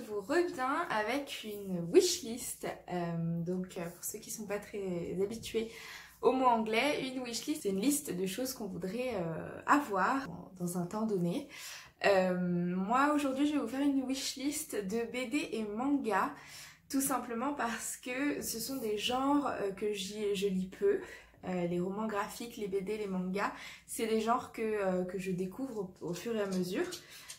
vous reviens avec une wishlist. Pour ceux qui ne sont pas très habitués au mot anglais, une wishlist c'est une liste de choses qu'on voudrait avoir dans un temps donné. Moi aujourd'hui je vais vous faire une wishlist de BD et manga, tout simplement parce que ce sont des genres que je lis peu. Les romans graphiques, les BD, les mangas, c'est des genres que je découvre au fur et à mesure.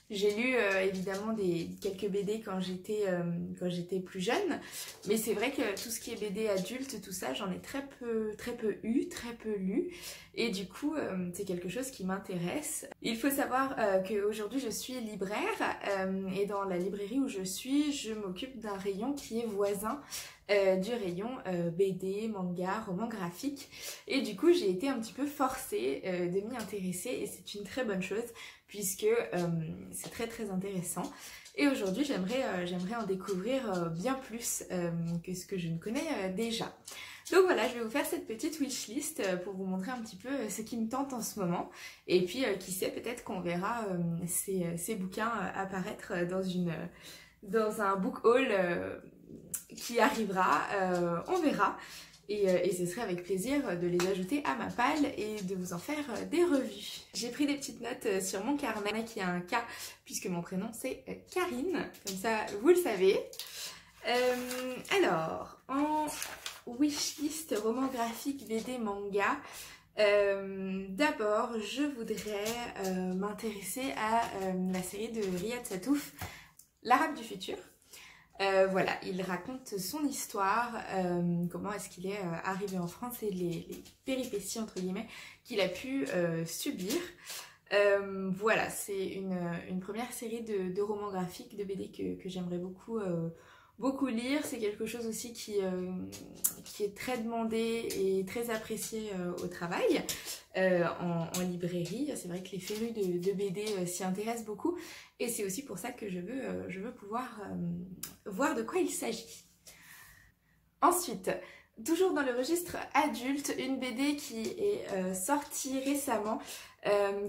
J'ai lu évidemment quelques BD quand j'étais plus jeune, mais c'est vrai que tout ce qui est BD adulte, tout ça, j'en ai très peu lu, et du coup c'est quelque chose qui m'intéresse. Il faut savoir qu'aujourd'hui je suis libraire, et dans la librairie où je suis, je m'occupe d'un rayon qui est voisin du rayon BD, manga, roman graphique, et du coup j'ai été un petit peu forcée de m'y intéresser, et c'est une très bonne chose puisque c'est très intéressant. Et aujourd'hui j'aimerais en découvrir bien plus que ce que je ne connais déjà. Donc voilà, je vais vous faire cette petite wishlist pour vous montrer un petit peu ce qui me tente en ce moment. Et puis qui sait, peut-être qu'on verra ces bouquins apparaître dans un book haul qui arrivera, on verra. Et ce serait avec plaisir de les ajouter à ma palle et de vous en faire des revues. J'ai pris des petites notes sur mon carnet qui a un K puisque mon prénom c'est Karine, comme ça vous le savez. Alors, en wishlist roman graphique, BD, manga, d'abord je voudrais m'intéresser à la série de Riyad Sattouf, L'Arabe du futur. Voilà, il raconte son histoire, comment est-ce qu'il est arrivé en France et les péripéties entre guillemets qu'il a pu subir. Voilà, c'est une première série de romans graphiques, de BD que j'aimerais beaucoup lire. C'est quelque chose aussi qui est très demandé et très apprécié au travail, en librairie. C'est vrai que les férus de BD s'y intéressent beaucoup, et c'est aussi pour ça que je veux pouvoir voir de quoi il s'agit. Ensuite, toujours dans le registre adulte, une BD qui est sortie récemment,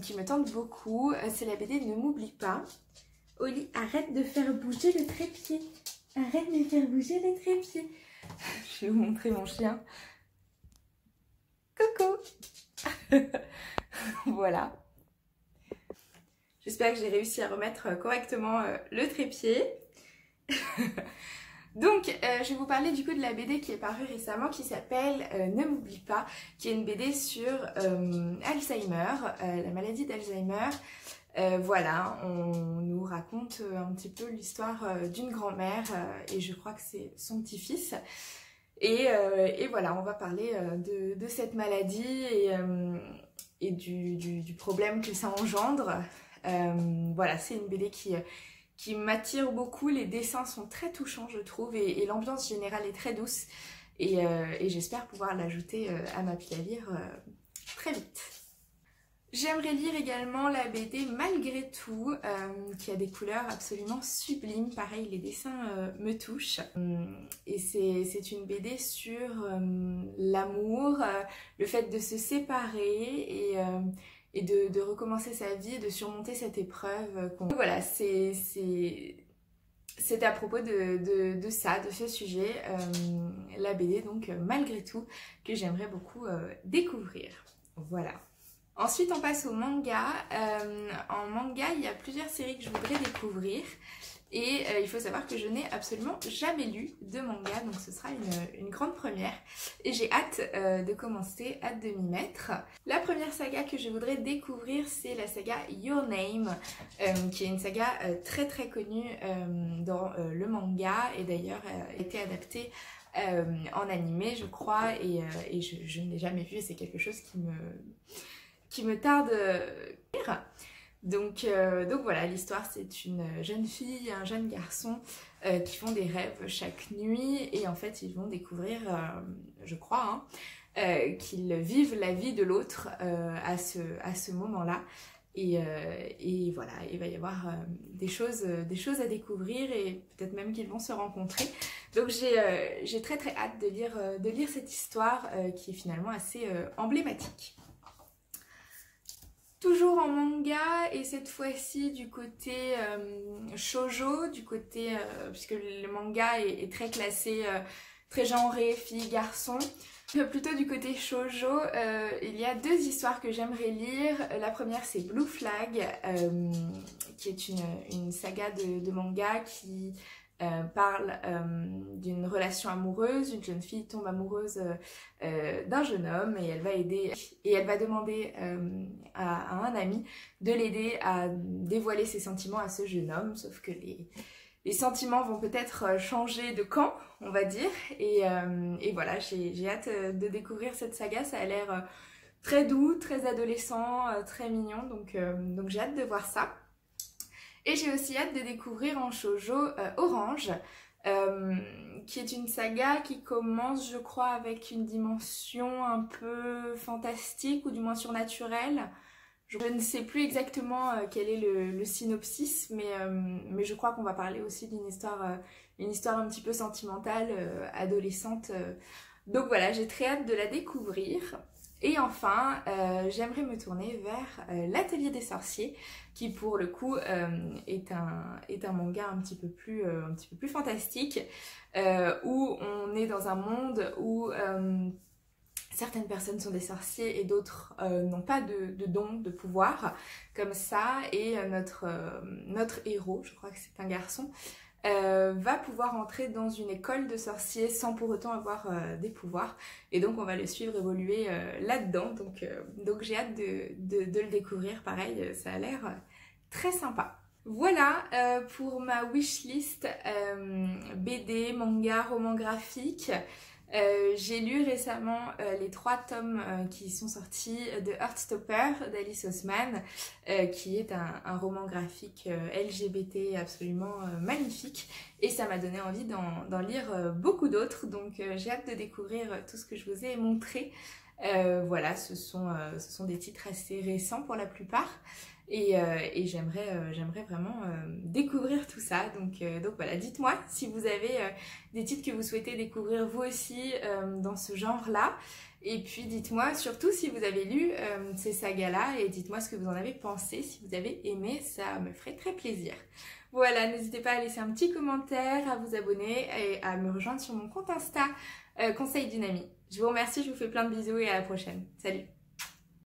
qui me tente beaucoup, c'est la BD Ne m'oublie pas. Oli, arrête de faire bouger le trépied. Arrête de faire bouger le trépied. Je vais vous montrer mon chien. Coucou. Voilà. J'espère que j'ai réussi à remettre correctement le trépied. Donc, je vais vous parler du coup de la BD qui est parue récemment, qui s'appelle Ne m'oublie pas, qui est une BD sur Alzheimer, la maladie d'Alzheimer. Voilà, on nous raconte un petit peu l'histoire d'une grand-mère, et je crois que c'est son petit-fils. Et voilà, on va parler de cette maladie et du problème que ça engendre. Voilà, c'est une BD qui m'attire beaucoup. Les dessins sont très touchants, je trouve, et l'ambiance générale est très douce. Et j'espère pouvoir l'ajouter à ma pile à lire très vite. J'aimerais lire également la BD Malgré tout, qui a des couleurs absolument sublimes. Pareil, les dessins me touchent. Et c'est une BD sur l'amour, le fait de se séparer et de recommencer sa vie, de surmonter cette épreuve. Voilà, c'est à propos de ça, de ce sujet, la BD, donc Malgré tout, que j'aimerais beaucoup découvrir. Voilà. Ensuite, on passe au manga. En manga, il y a plusieurs séries que je voudrais découvrir. Et il faut savoir que je n'ai absolument jamais lu de manga, donc ce sera une grande première. Et j'ai hâte de commencer, hâte de m'y mettre. La première saga que je voudrais découvrir, c'est la saga Your Name, qui est une saga très connue dans le manga, et d'ailleurs a été adaptée en animé, je crois, et je ne l'ai jamais vu, et c'est quelque chose qui me tarde lire. Donc voilà, l'histoire, c'est une jeune fille et un jeune garçon qui font des rêves chaque nuit, et en fait ils vont découvrir, je crois, qu'ils vivent la vie de l'autre à ce moment-là. Et voilà, il va y avoir des choses à découvrir, et peut-être même qu'ils vont se rencontrer. Donc j'ai très hâte de lire cette histoire qui est finalement assez emblématique. Toujours en manga et cette fois-ci du côté shoujo, du côté puisque le manga est très classé, très genré, filles, garçons. Plutôt du côté shoujo, il y a deux histoires que j'aimerais lire. La première c'est Blue Flag, qui est une saga de manga qui parle d'une relation amoureuse. Une jeune fille tombe amoureuse d'un jeune homme et elle va aider et elle va demander à un ami de l'aider à dévoiler ses sentiments à ce jeune homme, sauf que les sentiments vont peut-être changer de camp, on va dire, et voilà, j'ai hâte de découvrir cette saga. Ça a l'air très doux, très adolescent, très mignon, donc j'ai hâte de voir ça. Et j'ai aussi hâte de découvrir en shoujo Orange, qui est une saga qui commence, je crois, avec une dimension un peu fantastique ou du moins surnaturelle. Je ne sais plus exactement quel est le synopsis, mais je crois qu'on va parler aussi d'une histoire, un petit peu sentimentale, adolescente. Donc voilà, j'ai très hâte de la découvrir. Et enfin, j'aimerais me tourner vers l'Atelier des sorciers, qui pour le coup est un manga un petit peu plus fantastique, où on est dans un monde où certaines personnes sont des sorciers et d'autres n'ont pas de don, de pouvoir, comme ça, et notre héros, je crois que c'est un garçon, va pouvoir entrer dans une école de sorciers sans pour autant avoir des pouvoirs, et donc on va le suivre évoluer là-dedans, donc j'ai hâte de le découvrir. Pareil, ça a l'air très sympa. Voilà pour ma wishlist BD, manga, roman graphique. J'ai lu récemment les 3 tomes qui sont sortis de Heartstopper d'Alice Oseman, qui est un roman graphique LGBT absolument magnifique, et ça m'a donné envie d'en lire beaucoup d'autres, donc j'ai hâte de découvrir tout ce que je vous ai montré. Voilà, ce sont des titres assez récents pour la plupart, et j'aimerais vraiment découvrir tout ça, donc voilà, dites-moi si vous avez des titres que vous souhaitez découvrir vous aussi dans ce genre-là, et puis dites-moi surtout si vous avez lu ces sagas-là, et dites-moi ce que vous en avez pensé. Si vous avez aimé, ça me ferait très plaisir. Voilà, n'hésitez pas à laisser un petit commentaire, à vous abonner et à me rejoindre sur mon compte Insta, Conseil d'une amie. Je vous remercie, je vous fais plein de bisous et à la prochaine. Salut!